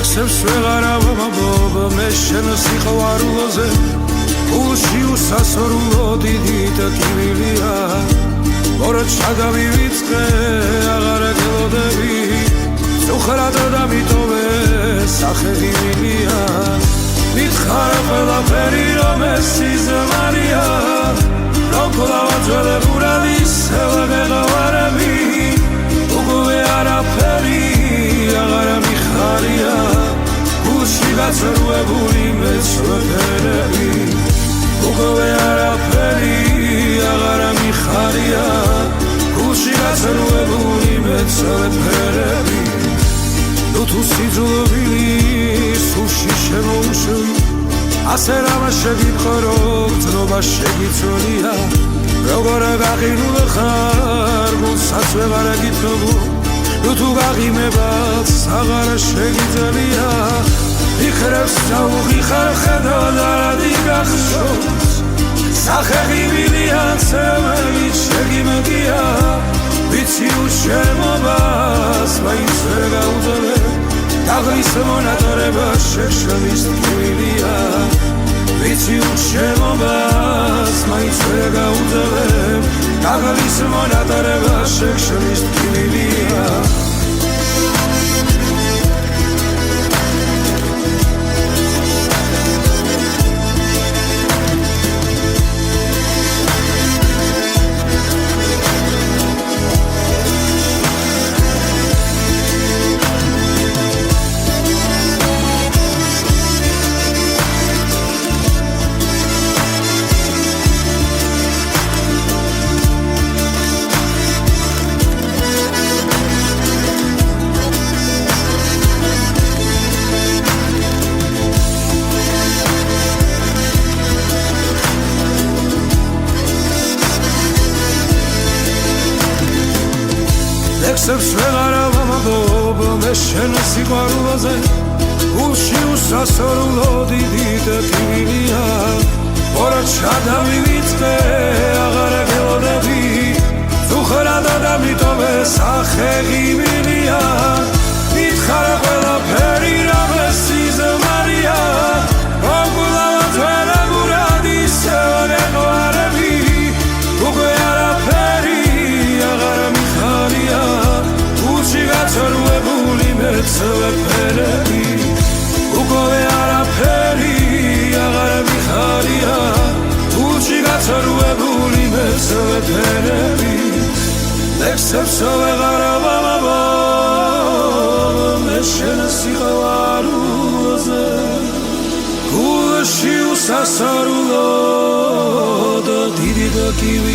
ლექსებს ვეღარავ ამბობ მე შენ სიყვარულოზე გულში უსასრულო დიდი ტკივილია ორ ჩაგავივიწყე აღარ გელოდები სუხრად დამიტოვე სახე ღიმილია მითხარ ყველაფერი რომ ეს სიზმარია როკლავა ძველებურად ისევ გელავარები უკვე არაფერი აღარ მიხარია გულში გაწრუებული მეცვერები უკვე არაფერი აღარ მიხარია გულში გაწრუებული მეცვერები თუ სიძულობილი სულში შემოუშვი ასე რამ შეგიტყო რომ ძნობა შეგიცვლია როგორ გაღინულ ხარ გულსაც ვეღარ გითხრობ თუ გაღიმებაც აღარ შეგიძლია ვიქრებს საუღიხარ ხედავ არადი გახსოვს სახე ღიმილია ცემელი შეგიმგია ვიცი უშემობას მაინც ვერ გაუძლებ დაღლის მონატრება შეშლის ტკივილია ვიცი უშემობას მაინც ვერ გაუძლებ დაღლის მონატრება შეშლის ტკივილია ლექსებს ვეღარავ ამბობ მე შენ სიყვარულოზე გულში უსასრულო დიდი ტკივილია ორ ჩადავივიწყე აღარ გელოდები სუხრად დამიტოვე სახე ღიმილია მითხარ ყველაფერი რომ ეს სიზმარია როკლავა ძველებურად ისევ გელავარები უკვე არაფერი აღარ მიხარია გულში გაწრუებული მეცვერები უკვე არაფერი აღარ მიხარია გულში გაწრუებული მეცვერები ლექსებს ვეღარავ ამბობ მე შენ სიყვარულოზე გულში უსასრულო დიდი ტკივილია